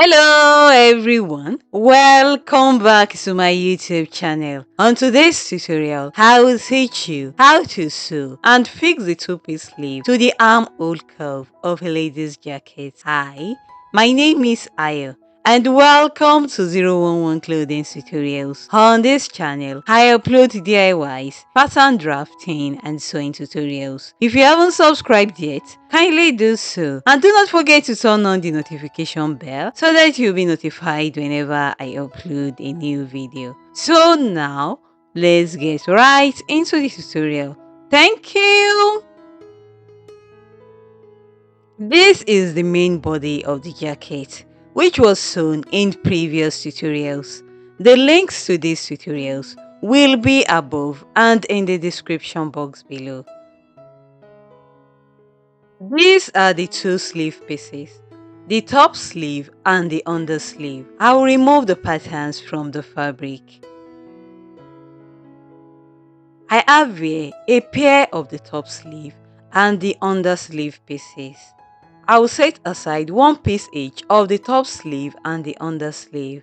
Hello everyone, welcome back to my YouTube channel. On today's tutorial, I will teach you how to sew and fix the two-piece sleeve to the armhole curve of a lady's jacket. Hi, my name is Ayo and welcome to 011 Clothing Tutorials. On this channel, I upload DIYs, pattern drafting and sewing tutorials. If you haven't subscribed yet, kindly do so. And do not forget to turn on the notification bell so that you'll be notified whenever I upload a new video. So now, let's get right into the tutorial. Thank you! This is the main body of the jacket, which was sewn in previous tutorials. The links to these tutorials will be above and in the description box below. These are the two sleeve pieces, the top sleeve and the under sleeve. I will remove the patterns from the fabric. I have here a pair of the top sleeve and the under sleeve pieces. I will set aside one piece each of the top sleeve and the under sleeve.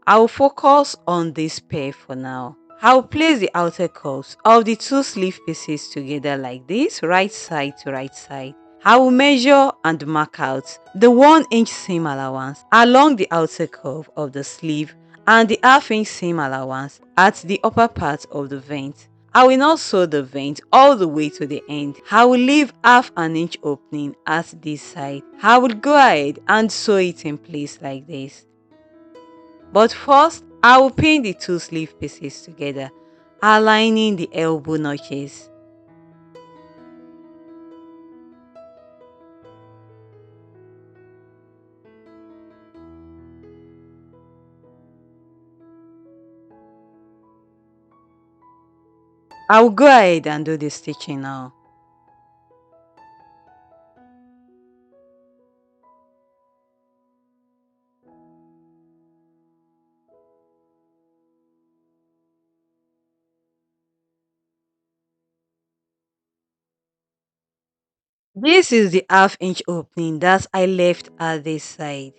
I will focus on this pair for now. I will place the outer curves of the two sleeve pieces together like this, right side to right side. I will measure and mark out the 1-inch seam allowance along the outer curve of the sleeve and the half-inch seam allowance at the upper part of the vent. I will now sew the vent all the way to the end. I will leave half an inch opening at this side. I will go ahead and sew it in place like this. But first, I will pin the two sleeve pieces together, aligning the elbow notches. I will go ahead and do the stitching now. This is the half-inch opening that I left at this side.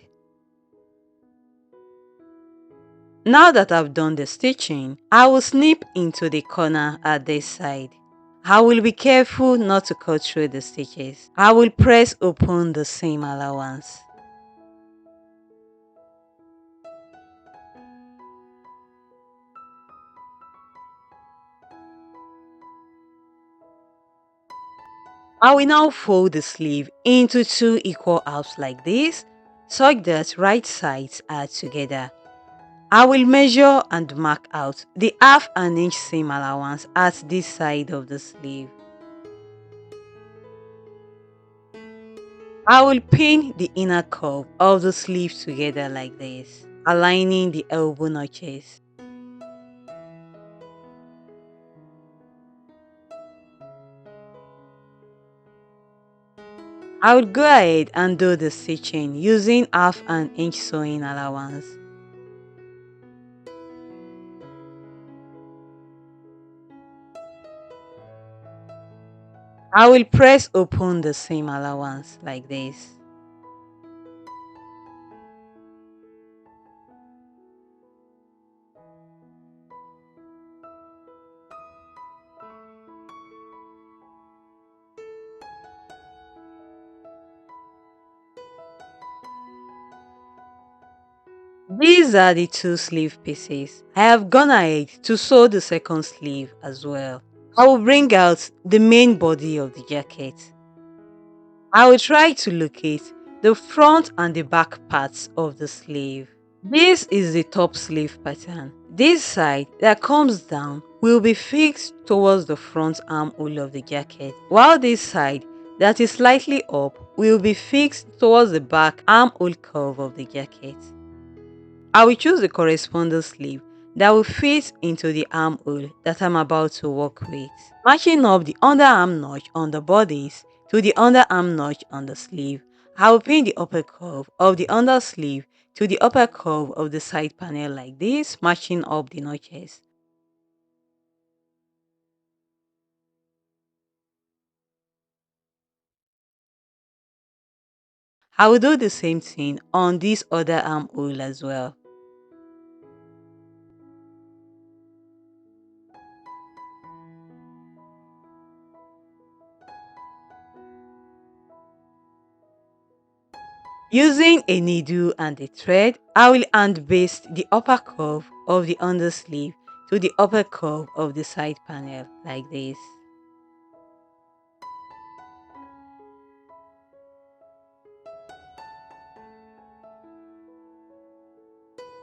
Now that I've done the stitching, I will snip into the corner at this side. I will be careful not to cut through the stitches. I will press open the seam allowance. I will now fold the sleeve into two equal halves like this, such that right sides are together. I will measure and mark out the half an inch seam allowance at this side of the sleeve. I will pin the inner curve of the sleeve together like this, aligning the elbow notches. I will go ahead and do the stitching using half an inch sewing allowance. I will press open the seam allowance like this. These are the two sleeve pieces. I have gone ahead to sew the second sleeve as well. I will bring out the main body of the jacket. I will try to locate the front and the back parts of the sleeve. This is the top sleeve pattern. This side that comes down will be fixed towards the front armhole of the jacket, while this side that is slightly up will be fixed towards the back armhole curve of the jacket. I will choose the corresponding sleeve that will fit into the armhole that I'm about to work with, matching up the underarm notch on the bodice to the underarm notch on the sleeve. I will pin the upper curve of the under sleeve to the upper curve of the side panel like this, matching up the notches. I will do the same thing on this other armhole as well. Using a needle and a thread, I will hand baste the upper curve of the undersleeve to the upper curve of the side panel like this.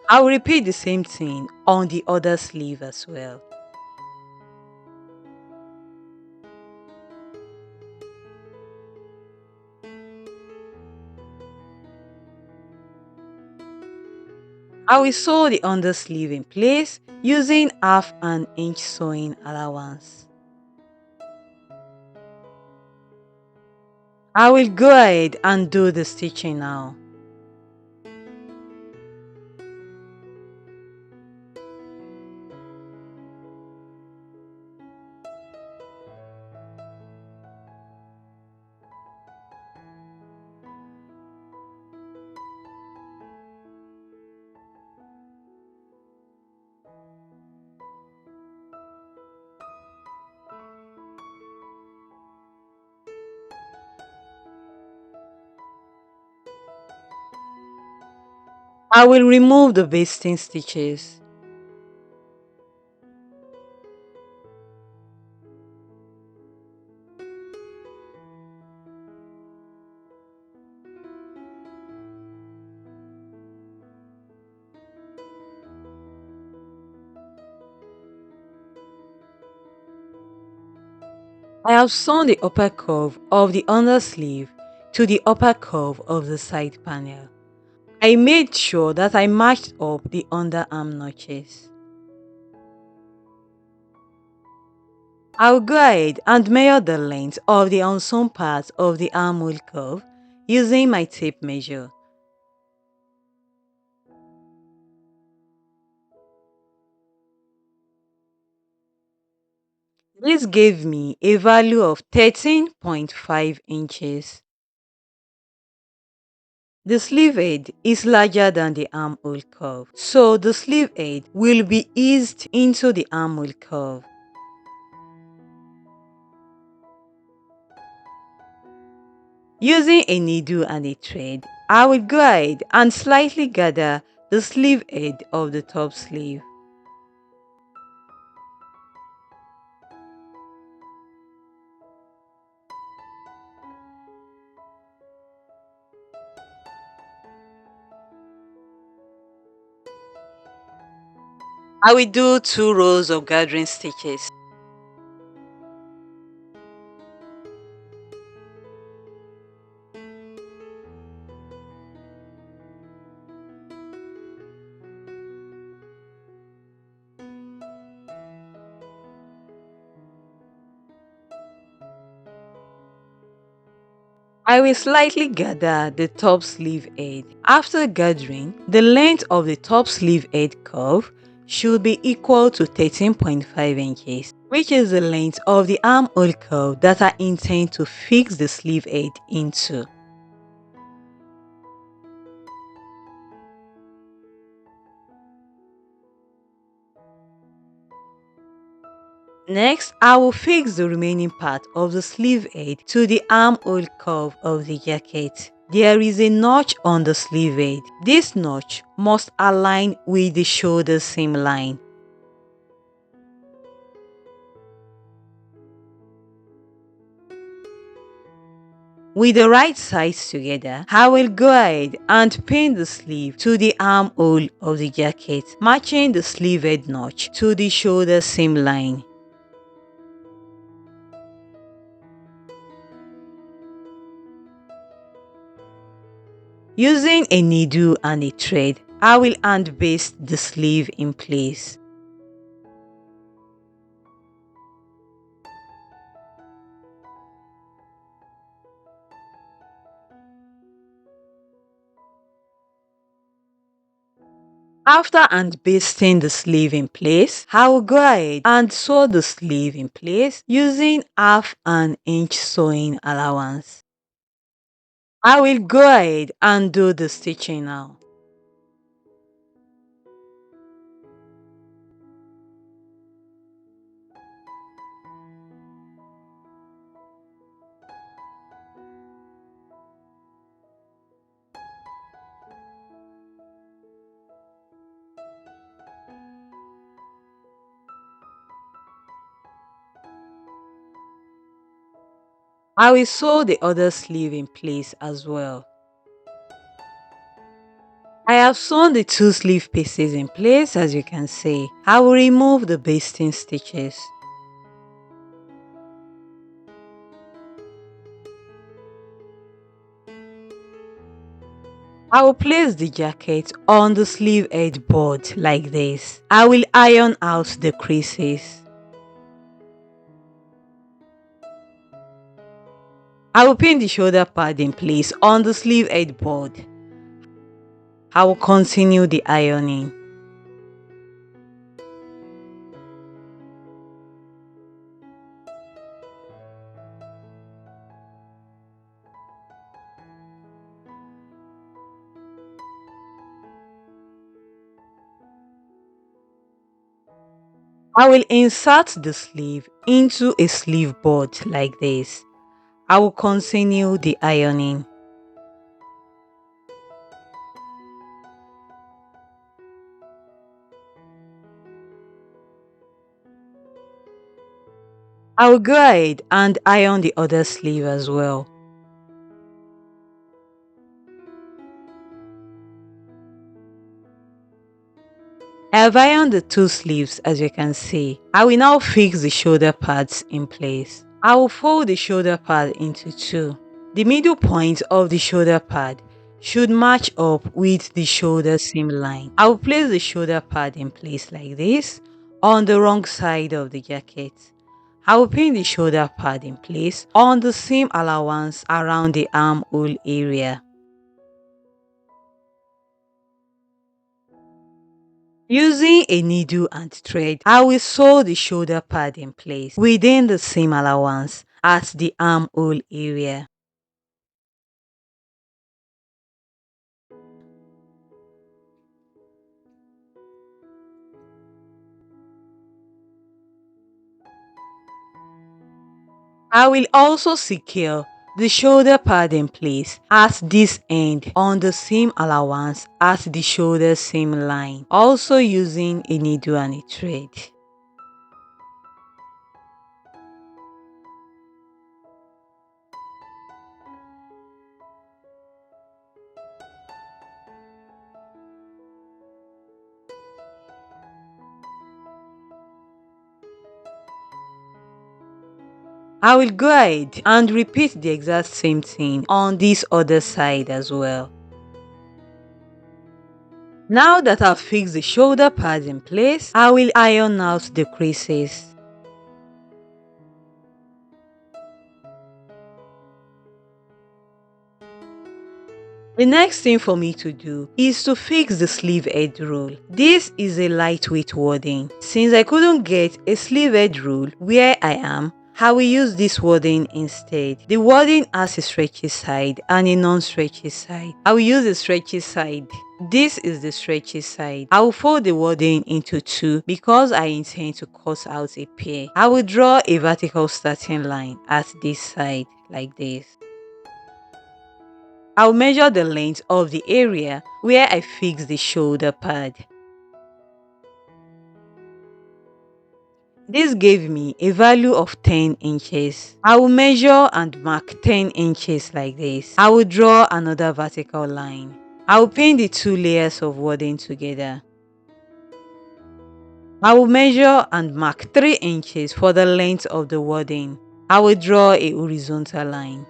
I will repeat the same thing on the other sleeve as well. I will sew the undersleeve in place using half an inch sewing allowance. I will go ahead and do the stitching now. I will remove the basting stitches. I have sewn the upper curve of the undersleeve to the upper curve of the side panel. I made sure that I matched up the underarm notches. I'll go ahead and measure the length of the unsewn part of the armhole curve using my tape measure. This gave me a value of 13.5 inches. The sleeve edge is larger than the armhole curve, so the sleeve edge will be eased into the armhole curve. Using a needle and a thread, I will go ahead and slightly gather the sleeve edge of the top sleeve. I will do 2 rows of gathering stitches. I will slightly gather the top sleeve edge. After gathering, the length of the top sleeve edge curve should be equal to 13.5 inches, which is the length of the armhole curve that I intend to fix the sleeve edge into. Next, I will fix the remaining part of the sleeve edge to the armhole curve of the jacket. There is a notch on the sleeve edge. This notch must align with the shoulder seam line. With the right sides together, I will go ahead and pin the sleeve to the armhole of the jacket, matching the sleeve edge notch to the shoulder seam line. Using a needle and a thread, I will hand baste the sleeve in place. After hand basting the sleeve in place, I will go ahead and sew the sleeve in place using half an inch sewing allowance. I will go ahead and do the stitching now. I will sew the other sleeve in place as well. I have sewn the two sleeve pieces in place as you can see. I will remove the basting stitches. I will place the jacket on the sleeve edge board like this. I will iron out the creases. I will pin the shoulder pad in place on the sleeve edge board. I will continue the ironing. I will insert the sleeve into a sleeve board like this. I will continue the ironing. I will go ahead and iron the other sleeve as well. I have ironed the two sleeves as you can see. I will now fix the shoulder pads in place. I will fold the shoulder pad into two. The middle point of the shoulder pad should match up with the shoulder seam line. I will place the shoulder pad in place like this on the wrong side of the jacket. I will pin the shoulder pad in place on the seam allowance around the armhole area. Using a needle and thread, I will sew the shoulder pad in place within the seam allowance at the armhole area. I will also secure the shoulder pad in place at this end on the seam allowance at the shoulder seam line, also using a needle and a thread. I will go ahead and repeat the exact same thing on this other side as well. Now that I've fixed the shoulder pads in place, I will iron out the creases. The next thing for me to do is to fix the sleeve edge rule. This is a lightweight wording. Since I couldn't get a sleeve edge rule where I am, I will use this wording instead. The wording has a stretchy side and a non-stretchy side. I will use the stretchy side. This is the stretchy side. I will fold the wording into two because I intend to cut out a pair. I will draw a vertical starting line at this side like this. I'll measure the length of the area where I fixed the shoulder pad. This gave me a value of 10 inches. I will measure and mark 10 inches like this. I will draw another vertical line. I will pin the two layers of wording together. I will measure and mark 3 inches for the length of the wording. I will draw a horizontal line.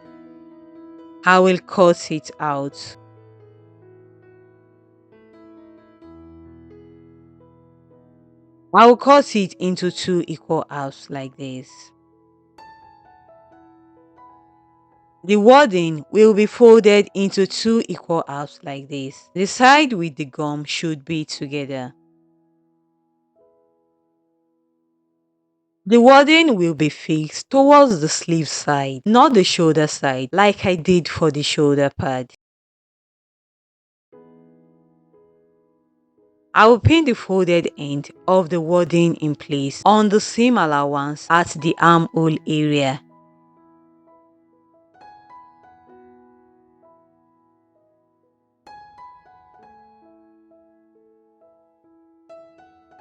I will cut it out. I will cut it into two equal halves like this. The wording will be folded into two equal halves like this. The side with the gum should be together. The wording will be fixed towards the sleeve side, not the shoulder side, like I did for the shoulder pad. I will pin the folded end of the wording in place on the seam allowance at the armhole area.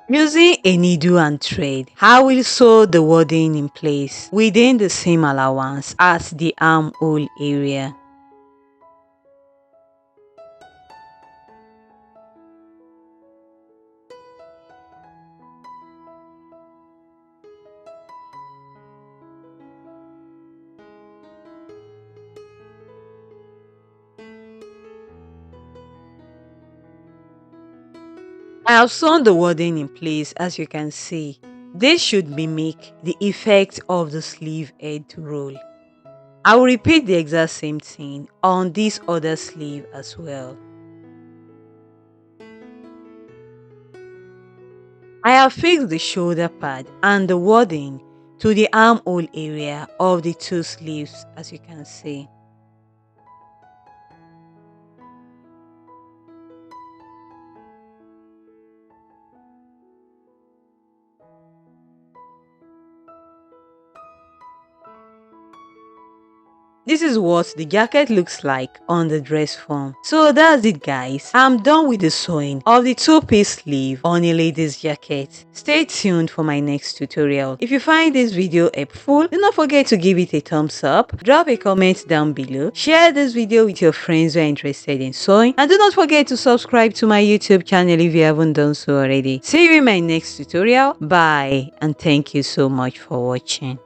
Using a needle and thread, I will sew the wording in place within the seam allowance at the armhole area. I have sewn the wording in place, as you can see. This should mimic the effect of the sleeve edge roll. I will repeat the exact same thing on this other sleeve as well. I have fixed the shoulder pad and the wording to the armhole area of the two sleeves, as you can see. This is what the jacket looks like on the dress form. So that's it, guys. I'm done with the sewing of the two-piece sleeve on a lady's jacket. Stay tuned for my next tutorial. If you find this video helpful, do not forget to give it a thumbs up, drop a comment down below, share this video with your friends who are interested in sewing, and do not forget to subscribe to my YouTube channel if you haven't done so already. See you in my next tutorial. Bye, and thank you so much for watching.